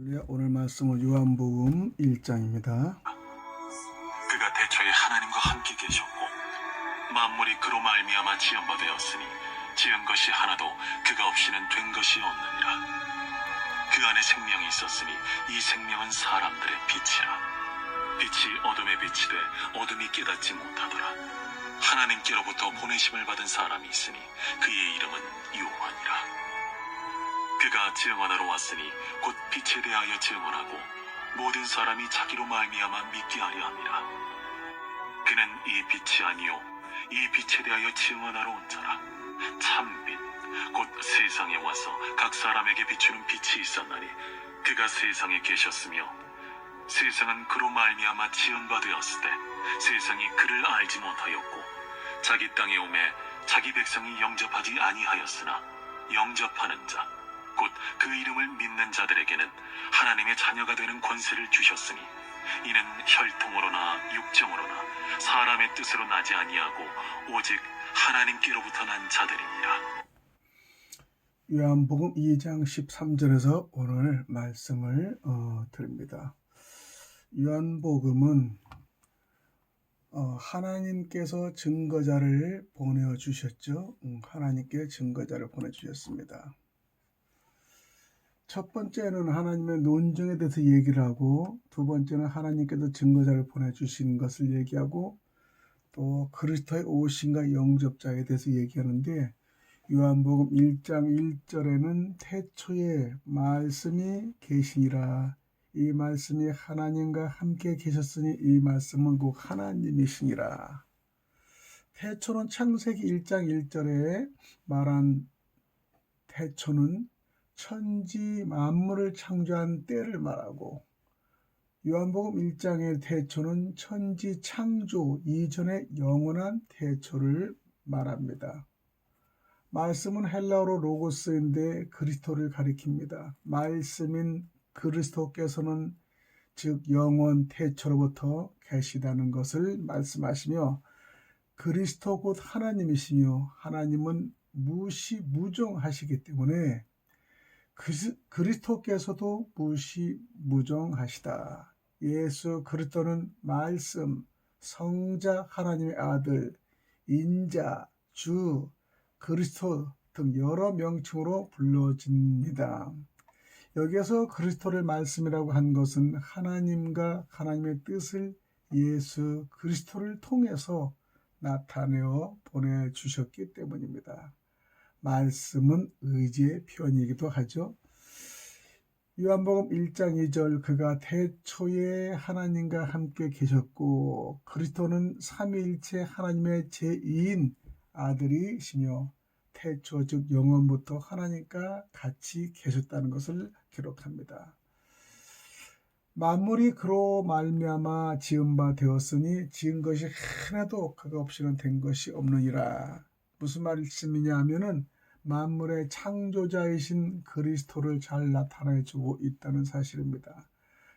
오늘 말씀은 요한복음 1장입니다. 그가 태초에 하나님과 함께 계셨고 만물이 그로 말미암아 지은 바 되었으니 지은 것이 하나도 그가 없이는 된 것이 없느니라. 그 안에 생명이 있었으니 이 생명은 사람들의 빛이라. 빛이 어둠에 빛이 돼 어둠이 깨닫지 못하더라. 하나님께로부터 보내심을 받은 사람이 있으니 그의 이름은 요한이라. 그가 증언하러 왔으니 곧 빛에 대하여 증언하고 모든 사람이 자기로 말미암아 믿게 하려 함이라. 그는 이 빛이 아니요 이 빛에 대하여 증언하러 온 자라. 참빛 곧 세상에 와서 각 사람에게 비추는 빛이 있었나니 그가 세상에 계셨으며 세상은 그로 말미암아 지은 바 되었을 때 세상이 그를 알지 못하였고 자기 땅에 오매 자기 백성이 영접하지 아니하였으나 영접하는 자 곧 그 이름을 믿는 자들에게는 하나님의 자녀가 되는 권세를 주셨으니 이는 혈통으로나 육정으로나 사람의 뜻으로 나지 아니하고 오직 하나님께로부터 난 자들이니라. 요한복음 2장 13절에서 오늘 말씀을 드립니다. 요한복음은 하나님께서 증거자를 보내주셨죠. 하나님께 증거자를 보내주셨습니다. 첫 번째는 하나님의 논증에 대해서 얘기를 하고, 두 번째는 하나님께서 증거자를 보내주신 것을 얘기하고, 또 그리스도의 오심과 영접자에 대해서 얘기하는데, 요한복음 1장 1절에는 태초에 말씀이 계시니라. 이 말씀이 하나님과 함께 계셨으니 이 말씀은 곧 하나님이시니라. 태초는 창세기 1장 1절에 말한 태초는 천지 만물을 창조한 때를 말하고, 요한복음 1장의 태초는 천지 창조 이전의 영원한 태초를 말합니다. 말씀은 헬라어로 로고스인데 그리스도를 가리킵니다. 말씀인 그리스도께서는 즉 영원 태초로부터 계시다는 것을 말씀하시며, 그리스도 곧 하나님이시며 하나님은 무시무종하시기 때문에 그리스도께서도 무시무종하시다. 예수 그리스도는 말씀, 성자 하나님의 아들, 인자, 주, 그리스도 등 여러 명칭으로 불러집니다. 여기에서 그리스도를 말씀이라고 한 것은 하나님과 하나님의 뜻을 예수 그리스도를 통해서 나타내어 보내주셨기 때문입니다. 말씀은 의지의 표현이기도 하죠. 요한복음 1장 2절 그가 태초에 하나님과 함께 계셨고 그리스도는 삼위일체 하나님의 제2인 아들이시며 태초 즉 영원부터 하나님과 같이 계셨다는 것을 기록합니다. 만물이 그로 말미암아 지은 바 되었으니 지은 것이 하나도 그가 없이는 된 것이 없느니라. 무슨 말씀이냐 하면은 만물의 창조자이신 그리스도를 잘 나타내주고 있다는 사실입니다.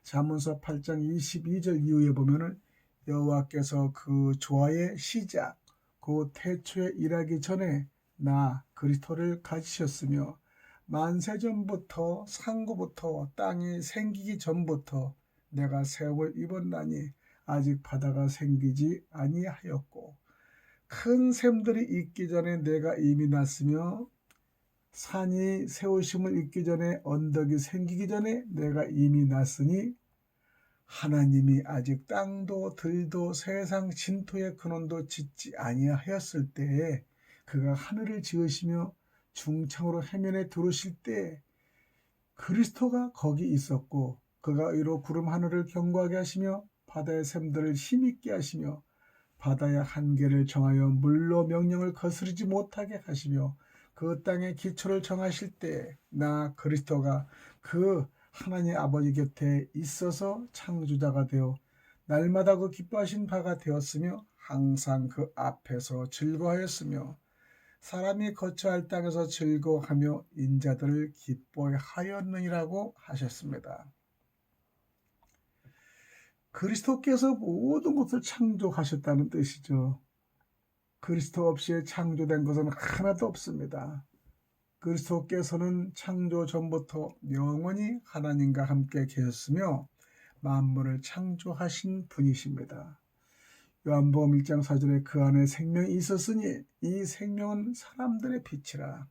잠언서 8장 22절 이후에 보면은 여호와께서 그 조화의 시작 그 태초에 일하기 전에 나 그리스도를 가지셨으며 만세전부터 상고부터 땅이 생기기 전부터 내가 세움을 입었나니 아직 바다가 생기지 아니하였고 큰 샘들이 있기 전에 내가 이미 났으며 산이 세우심을 입기 전에 언덕이 생기기 전에 내가 이미 났으니 하나님이 아직 땅도 들도 세상 진토의 근원도 짓지 아니하였을 때에 그가 하늘을 지으시며 중창으로 해면에 두르실 때 그리스도가 거기 있었고 그가 의로 구름 하늘을 견고하게 하시며 바다의 샘들을 힘있게 하시며 바다의 한계를 정하여 물로 명령을 거스르지 못하게 하시며 그 땅의 기초를 정하실 때 나 그리스도가 그 하나님 아버지 곁에 있어서 창조자가 되어 날마다 그 기뻐하신 바가 되었으며 항상 그 앞에서 즐거워하였으며 사람이 거처할 땅에서 즐거워하며 인자들을 기뻐하였느니라고 하셨습니다. 그리스도께서 모든 것을 창조하셨다는 뜻이죠. 그리스도 없이 창조된 것은 하나도 없습니다. 그리스도께서는 창조 전부터 영원히 하나님과 함께 계셨으며 만물을 창조하신 분이십니다. 요한복음 1장 4절에 그 안에 생명이 있었으니 이 생명은 사람들의 빛이라.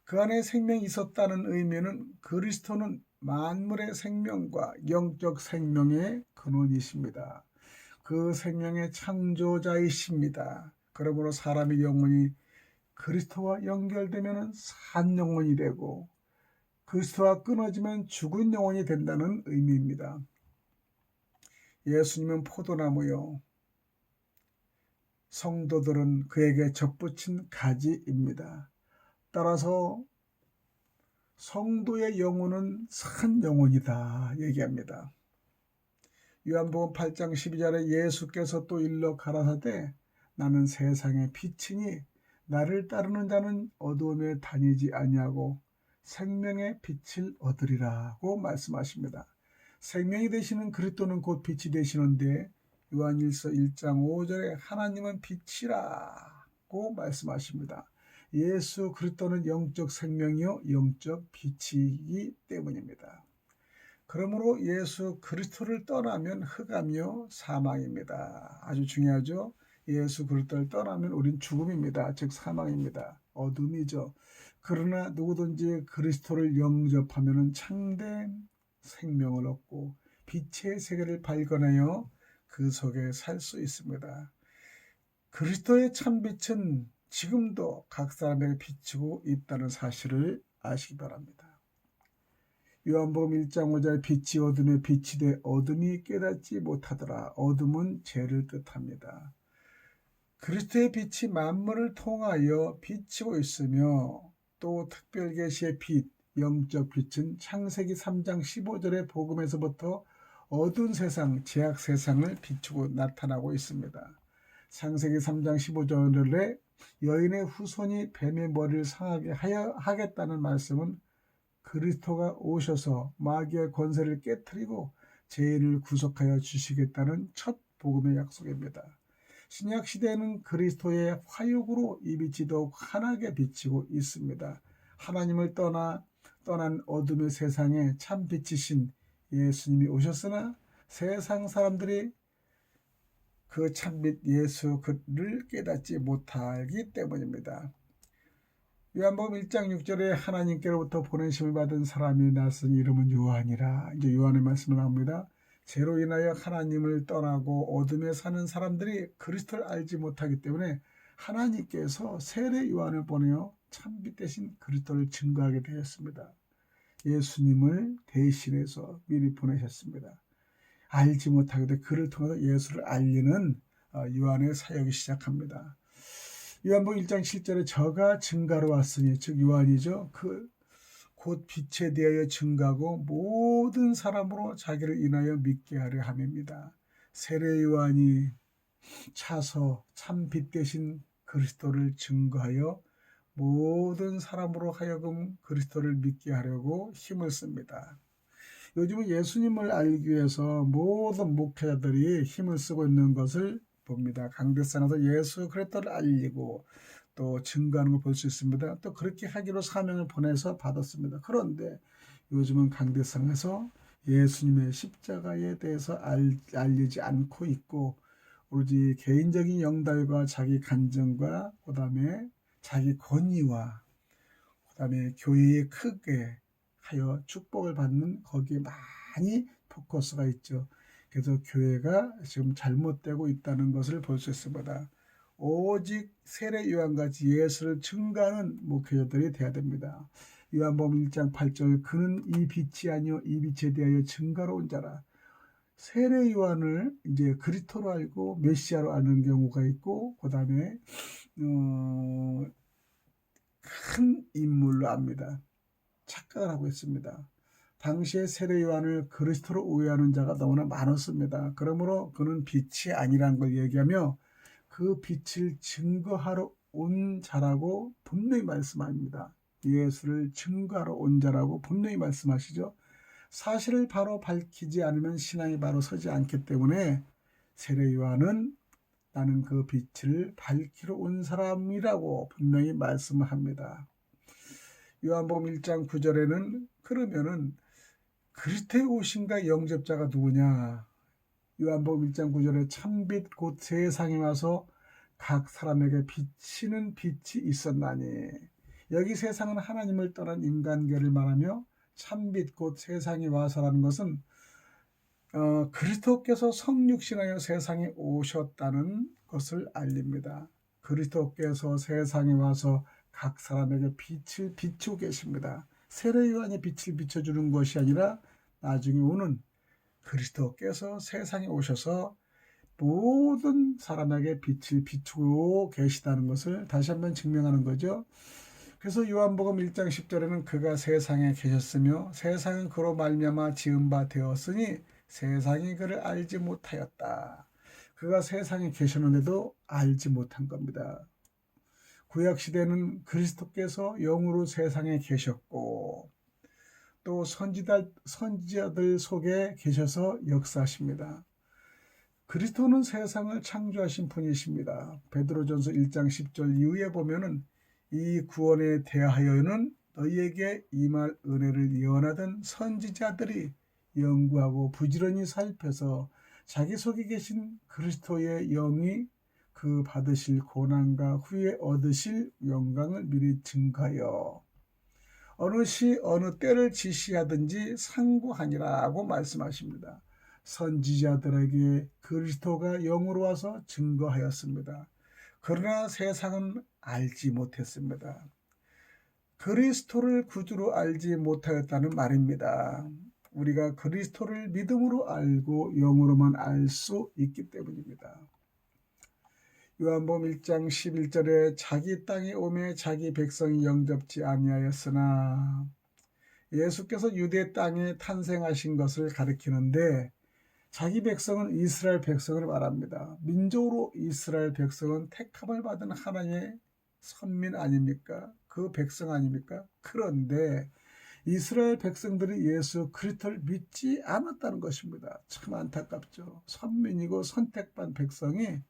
그 안에 생명이 있었다는 의미는 그리스도는 만물의 생명과 영적 생명의 근원이십니다. 그 생명의 창조자이십니다. 그러므로 사람의 영혼이 그리스도와 연결되면 산 영혼이 되고 그리스도와 끊어지면 죽은 영혼이 된다는 의미입니다. 예수님은 포도나무요, 성도들은 그에게 접붙인 가지입니다. 따라서 성도의 영혼은 산 영혼이다 얘기합니다. 요한복음 8장 12절에 예수께서 또 일러 가라사대 나는 세상의 빛이니 나를 따르는 자는 어두움에 다니지 아니하고 생명의 빛을 얻으리라고 말씀하십니다. 생명이 되시는 그리스도는 곧 빛이 되시는데 요한일서 1장 5절에 하나님은 빛이라고 말씀하십니다. 예수 그리스도는 영적 생명이요 영적 빛이기 때문입니다. 그러므로 예수 그리스도를 떠나면 흑암이요 사망입니다. 아주 중요하죠. 예수 그리스도를 떠나면 우린 죽음입니다. 즉 사망입니다. 어둠이죠. 그러나 누구든지 그리스도를 영접하면 참된 생명을 얻고 빛의 세계를 발견하여 그 속에 살 수 있습니다. 그리스도의 참빛은 지금도 각 사람에게 비치고 있다는 사실을 아시기 바랍니다. 요한복음 1장 5절 빛이 어둠에 빛이 돼 어둠이 깨닫지 못하더라. 어둠은 죄를 뜻합니다. 그리스도의 빛이 만물을 통하여 비치고 있으며 또 특별계시의 빛, 영적 빛은 창세기 3장 15절의 복음에서부터 어두운 세상, 죄악 세상을 비추고 나타나고 있습니다. 창세기 3장 15절에 여인의 후손이 뱀의 머리를 상하게 하겠다는 말씀은 그리스도가 오셔서 마귀의 권세를 깨트리고 죄인을 구속하여 주시겠다는 첫 복음의 약속입니다. 신약 시대에는 그리스도의 화육으로 이 빛이 더욱 환하게 비치고 있습니다. 하나님을 떠난 어둠의 세상에 참 빛이신 예수님이 오셨으나 세상 사람들이 그 참빛 예수를 깨닫지 못하기 때문입니다. 요한복음 1장 6절에 하나님께로부터 보내심을 받은 사람이 낯선 이름은 요한이라. 이제 요한의 말씀을 나옵니다. 죄로 인하여 하나님을 떠나고 어둠에 사는 사람들이 그리스도를 알지 못하기 때문에 하나님께서 세례 요한을 보내어 참빛 대신 그리스도를 증거하게 되었습니다. 예수님을 대신해서 미리 보내셨습니다. 알지 못하게 그를 통해서 예수를 알리는 요한의 사역이 시작합니다. 요한복음 1장 7절에 저가 증가로 왔으니 즉 요한이죠. 곧 빛에 대하여 증가하고 모든 사람으로 자기를 인하여 믿게 하려 함입니다. 세례 요한이 차서 참 빛 대신 그리스도를 증거하여 모든 사람으로 하여금 그리스도를 믿게 하려고 힘을 씁니다. 요즘은 예수님을 알기 위해서 모든 목회자들이 힘을 쓰고 있는 것을 봅니다. 강대상에서 예수 그리스도를 알리고 또 증거하는 걸 볼 수 있습니다. 또 그렇게 하기로 사명을 보내서 받았습니다. 그런데 요즘은 강대상에서 예수님의 십자가에 대해서 알리지 않고 있고 오로지 개인적인 영달과 자기 간증과 그 다음에 자기 권위와 그 다음에 교회에 크게 하여 축복을 받는 거기에 많이 포커스가 있죠. 그래서 교회가 지금 잘못되고 있다는 것을 볼 수 있습니다. 오직 세례 요한같이 예수를 증거하는 목회자들이 되어야 됩니다. 요한복음 1장 8절 그는 이 빛이 아니요 이 빛에 대하여 증거로 온 자라. 세례 요한을 이제 그리스도로 알고 메시아로 아는 경우가 있고 그 다음에 큰 인물로 압니다. 착각을 하고 있습니다. 당시에 세례 요한을 그리스도로 오해하는 자가 너무나 많았습니다. 그러므로 그는 빛이 아니라는 걸 얘기하며 그 빛을 증거하러 온 자라고 분명히 말씀합니다. 예수를 증거하러 온 자라고 분명히 말씀하시죠. 사실을 바로 밝히지 않으면 신앙이 바로 서지 않기 때문에 세례 요한은 나는 그 빛을 밝히러 온 사람이라고 분명히 말씀을 합니다. 요한복음 1장 9절에는 그러면은 그리스도의 오신과 영접자가 누구냐? 요한복음 1장 9절에 참빛 곧 세상에 와서 각 사람에게 비치는 빛이 있었나니. 여기 세상은 하나님을 떠난 인간계를 말하며 참빛 곧 세상에 와서라는 것은 그리스도께서 성육신하여 세상에 오셨다는 것을 알립니다. 그리스도께서 세상에 와서 각 사람에게 빛을 비추고 계십니다. 세례 요한이 빛을 비춰주는 것이 아니라 나중에 오는 그리스도께서 세상에 오셔서 모든 사람에게 빛을 비추고 계시다는 것을 다시 한번 증명하는 거죠. 그래서 요한복음 1장 10절에는 그가 세상에 계셨으며 세상은 그로 말미암아 지은 바 되었으니 세상이 그를 알지 못하였다. 그가 세상에 계셨는데도 알지 못한 겁니다. 구약시대는 그리스도께서 영으로 세상에 계셨고 또 선지자들 속에 계셔서 역사하십니다. 그리스도는 세상을 창조하신 분이십니다. 베드로전서 1장 10절 이후에 보면은 이 구원에 대하여는 너희에게 임할 은혜를 예언하던 선지자들이 연구하고 부지런히 살펴서 자기 속에 계신 그리스도의 영이 그 받으실 고난과 후에 얻으실 영광을 미리 증거하여 어느 시 어느 때를 지시하든지 상고하니라고 말씀하십니다. 선지자들에게 그리스도가 영으로 와서 증거하였습니다. 그러나 세상은 알지 못했습니다. 그리스도를 구주로 알지 못하였다는 말입니다. 우리가 그리스도를 믿음으로 알고 영으로만 알 수 있기 때문입니다. 요한복음 1장 11절에 자기 땅에 오매 자기 백성이 영접지 아니하였으나 예수께서 유대 땅에 탄생하신 것을 가리키는데 자기 백성은 이스라엘 백성을 말합니다. 민족으로 이스라엘 백성은 택함을 받은 하나님의 선민 아닙니까? 그 백성 아닙니까? 그런데 이스라엘 백성들이 예수 그리스도를 믿지 않았다는 것입니다. 참 안타깝죠. 선민이고 선택받은 백성이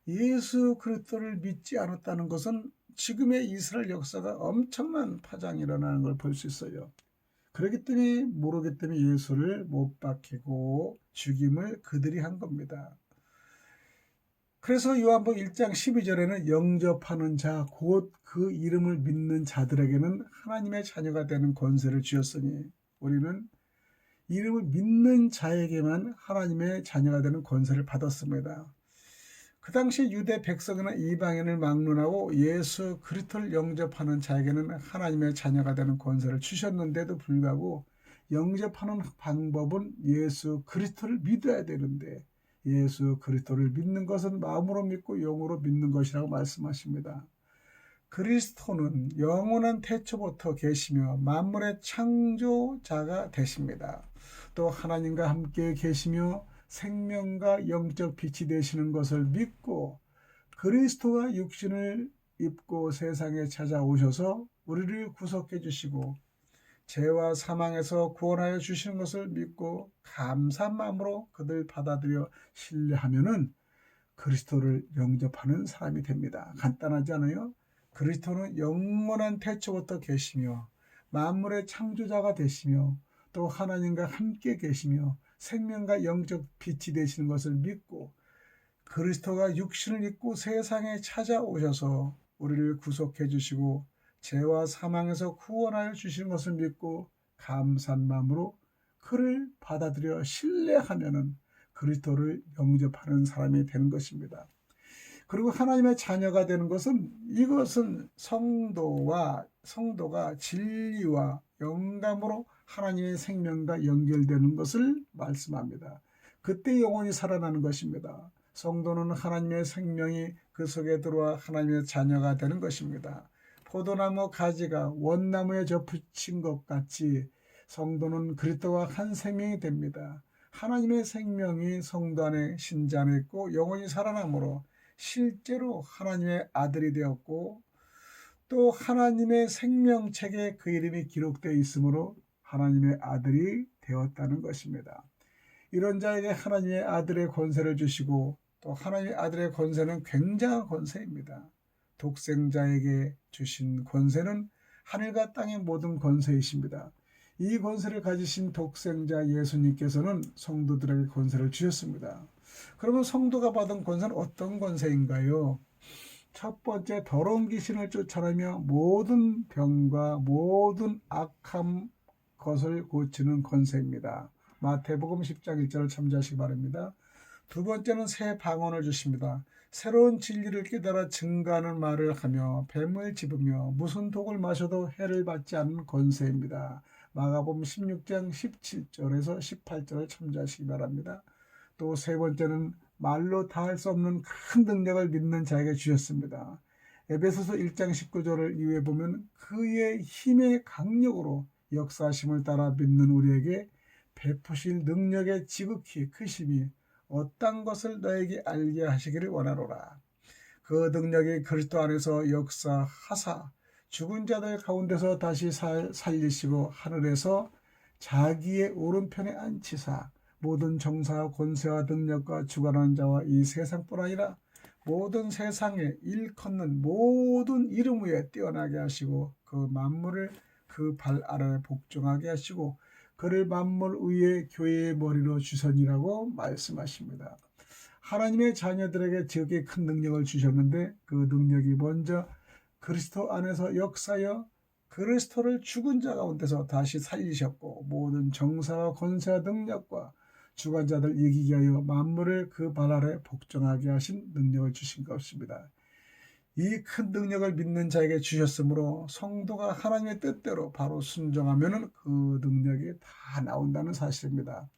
예수 그리스도를 믿지 않았다는 것은 지금의 이스라엘 역사가 엄청난 파장이 일어나는 걸 볼 수 있어요. 그렇기 때문에 모르기 때문에 예수를 못 박히고 죽임을 그들이 한 겁니다. 그래서 요한복음 1장 12절에는 영접하는 자 곧 그 이름을 믿는 자들에게는 하나님의 자녀가 되는 권세를 주셨으니 우리는 이름을 믿는 자에게만 하나님의 자녀가 되는 권세를 받았습니다. 그 당시 유대 백성이나 이방인을 막론하고 예수 그리스도를 영접하는 자에게는 하나님의 자녀가 되는 권세를 주셨는데도 불구하고 영접하는 방법은 예수 그리스도를 믿어야 되는데 예수 그리스도를 믿는 것은 마음으로 믿고 영으로 믿는 것이라고 말씀하십니다. 그리스도는 영원한 태초부터 계시며 만물의 창조자가 되십니다. 또 하나님과 함께 계시며 생명과 영적 빛이 되시는 것을 믿고 그리스도가 육신을 입고 세상에 찾아오셔서 우리를 구속해 주시고 죄와 사망에서 구원하여 주시는 것을 믿고 감사한 마음으로 그들 받아들여 신뢰하면은 그리스도를 영접하는 사람이 됩니다. 간단하지 않아요? 그리스도는 영원한 태초부터 계시며 만물의 창조자가 되시며 또 하나님과 함께 계시며 생명과 영적 빛이 되시는 것을 믿고 그리스도가 육신을 입고 세상에 찾아오셔서 우리를 구속해 주시고 죄와 사망에서 구원하여 주시는 것을 믿고 감사한 마음으로 그를 받아들여 신뢰하면은 그리스도를 영접하는 사람이 되는 것입니다. 그리고 하나님의 자녀가 되는 것은 이것은 성도가 진리와 영감으로 하나님의 생명과 연결되는 것을 말씀합니다. 그때 영혼이 살아나는 것입니다. 성도는 하나님의 생명이 그 속에 들어와 하나님의 자녀가 되는 것입니다. 포도나무 가지가 원나무에 접붙인 것 같이 성도는 그리스도와 한 생명이 됩니다. 하나님의 생명이 성도 안에 신자 안에 있고 영혼이 살아남으로 실제로 하나님의 아들이 되었고 또 하나님의 생명책에 그 이름이 기록되어 있으므로 하나님의 아들이 되었다는 것입니다. 이런 자에게 하나님의 아들의 권세를 주시고 또 하나님의 아들의 권세는 굉장한 권세입니다. 독생자에게 주신 권세는 하늘과 땅의 모든 권세이십니다. 이 권세를 가지신 독생자 예수님께서는 성도들에게 권세를 주셨습니다. 그러면 성도가 받은 권세는 어떤 권세인가요? 첫 번째, 더러운 귀신을 쫓아내며 모든 병과 모든 악한 것을 고치는 권세입니다. 마태복음 10장 1절을 참조하시기 바랍니다. 두 번째는 새 방언을 주십니다. 새로운 진리를 깨달아 증거하는 말을 하며 뱀을 집으며 무슨 독을 마셔도 해를 받지 않는 권세입니다. 마가복음 16장 17절에서 18절을 참조하시기 바랍니다. 또 세 번째는 말로 다할 수 없는 큰 능력을 믿는 자에게 주셨습니다. 에베소서 1장 19절을 이후에 보면 그의 힘의 강력으로 역사하심을 따라 믿는 우리에게 베푸실 능력의 지극히 크심이 어떤 것을 너에게 알게 하시기를 원하노라. 그 능력이 그리스도 안에서 역사하사 죽은 자들 가운데서 다시 살리시고 하늘에서 자기의 오른편에 앉히사 모든 정사와 권세와 능력과 주관하는 자와 이 세상뿐 아니라 모든 세상에 일컫는 모든 이름 위에 뛰어나게 하시고 그 만물을 그 발 아래 복종하게 하시고 그를 만물 위에 교회의 머리로 주선이라고 말씀하십니다. 하나님의 자녀들에게 지극히 큰 능력을 주셨는데 그 능력이 먼저 그리스도 안에서 역사하여 그리스도를 죽은 자 가운데서 다시 살리셨고 모든 정사와 권세와 능력과 주관자들 이기게 하여 만물을 그 발 아래 복종하게 하신 능력을 주신 것입니다. 이 큰 능력을 믿는 자에게 주셨으므로 성도가 하나님의 뜻대로 바로 순종하면 그 능력이 다 나온다는 사실입니다.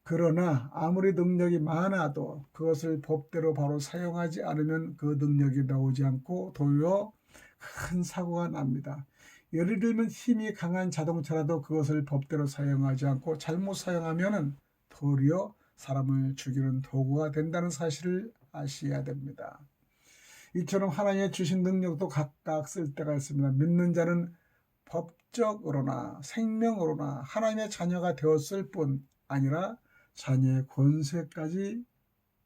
그러나 아무리 능력이 많아도 그것을 법대로 바로 사용하지 않으면 그 능력이 나오지 않고 도리어 큰 사고가 납니다. 예를 들면 힘이 강한 자동차라도 그것을 법대로 사용하지 않고 잘못 사용하면 도리어 사람을 죽이는 도구가 된다는 사실을 아셔야 됩니다. 이처럼 하나님의 주신 능력도 각각 쓸 때가 있습니다. 믿는 자는 법적으로나 생명으로나 하나님의 자녀가 되었을 뿐 아니라 자녀의 권세까지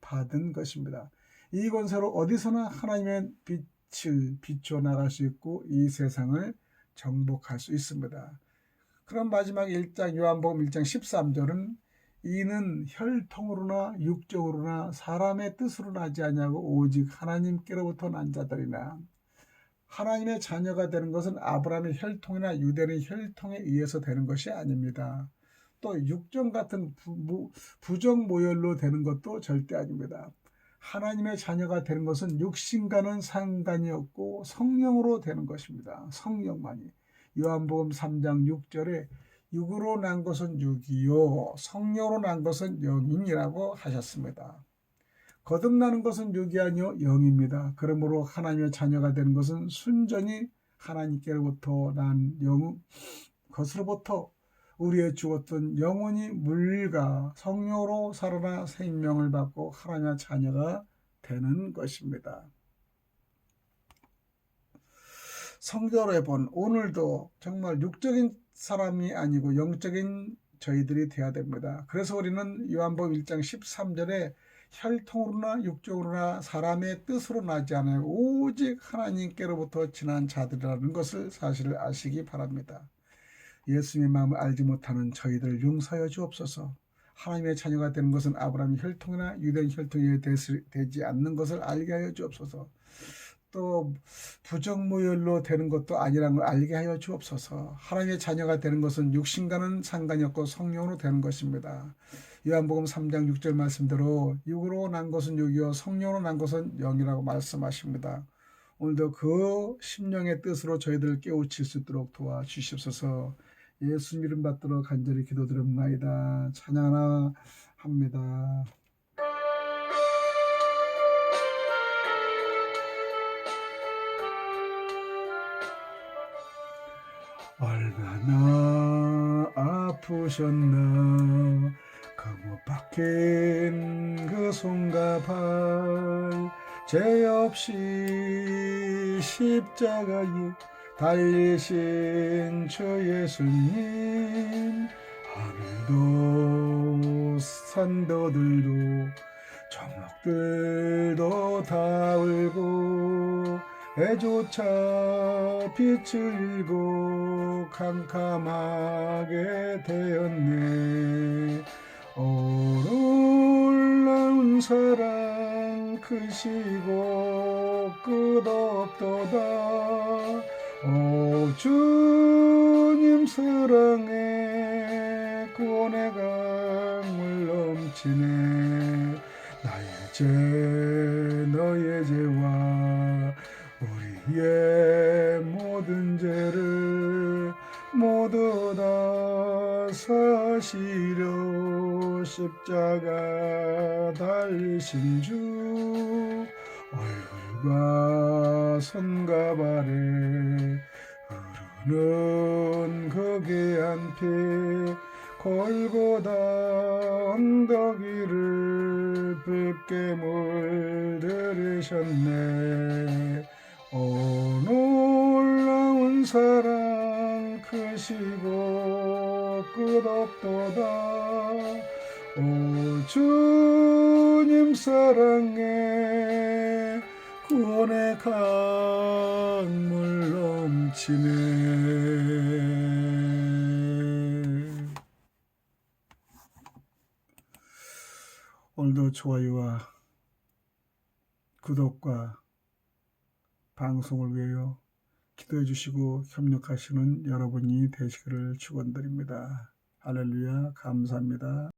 받은 것입니다. 이 권세로 어디서나 하나님의 빛을 비춰 나갈 수 있고 이 세상을 정복할 수 있습니다. 그럼 마지막 1장 요한복음 1장 13절은 이는 혈통으로나 육적으로나 사람의 뜻으로 나지 아니하고 오직 하나님께로부터 난 자들이나. 하나님의 자녀가 되는 것은 아브라함의 혈통이나 유대인의 혈통에 의해서 되는 것이 아닙니다. 또 육정 같은 부정 모혈로 되는 것도 절대 아닙니다. 하나님의 자녀가 되는 것은 육신과는 상관이 없고 성령으로 되는 것입니다. 성령만이. 요한복음 3장 6절에 육으로 난 것은 육이요 성령으로 난 것은 영이라고 하셨습니다. 거듭나는 것은 육이 아니요 영입니다. 그러므로 하나님의 자녀가 되는 것은 순전히 하나님께로부터 난 것으로부터 우리의 죽었던 영혼이 물과 성령으로 살아나 생명을 받고 하나님의 자녀가 되는 것입니다. 성도 여러분, 오늘도 정말 육적인 사람이 아니고 영적인 저희들이 되어야 됩니다. 그래서 우리는 요한복음 1장 13절에 혈통으로나 육적으로나 사람의 뜻으로 나지 않아요. 오직 하나님께로부터 지난 자들이라는 것을 사실을 아시기 바랍니다. 예수님의 마음을 알지 못하는 저희들 용서하여 주옵소서. 하나님의 자녀가 되는 것은 아브라함의 혈통이나 유대인 혈통이 되지 않는 것을 알게 하여 주옵소서. 또 부정무혈로 되는 것도 아니라는 걸 알게 하여 주옵소서. 하나님의 자녀가 되는 것은 육신과는 상관이 없고 성령으로 되는 것입니다. 요한복음 3장 6절 말씀대로 육으로 난 것은 육이요 성령으로 난 것은 영이라고 말씀하십니다. 오늘도 그 심령의 뜻으로 저희들을 깨우칠 수 있도록 도와주시옵소서. 예수 이름 받들어 간절히 기도드립니다. 찬양하나 합니다. 얼마나 아프셨나 그 못 박힌 그 손과 발 죄 없이 십자가에 달리신 주 예수님 하늘도 산도들도 조목들도 다 울고 해조차 빛을 잃고 캄캄하게 되었네. 놀라운 사랑 크시고 끝없도다. 오 주님 사랑에 구원의 강물 넘치네. 나의 죄 너의 죄와 우리의 모든 죄를 모두 다 사시려 십자가 달리신 주. 얼굴과 손과 발에 흐르는 그 귀한 피 골고다 언덕 위를 붉게 물들이셨네. 오 놀라운 사랑 크시고 끝없도다. 오 주님 사랑에 구원의 강물 넘치네. 오늘도 좋아요와 구독과 방송을 위하여 기도해 주시고 협력하시는 여러분이 되시기를 축원드립니다. 할렐루야, 감사합니다.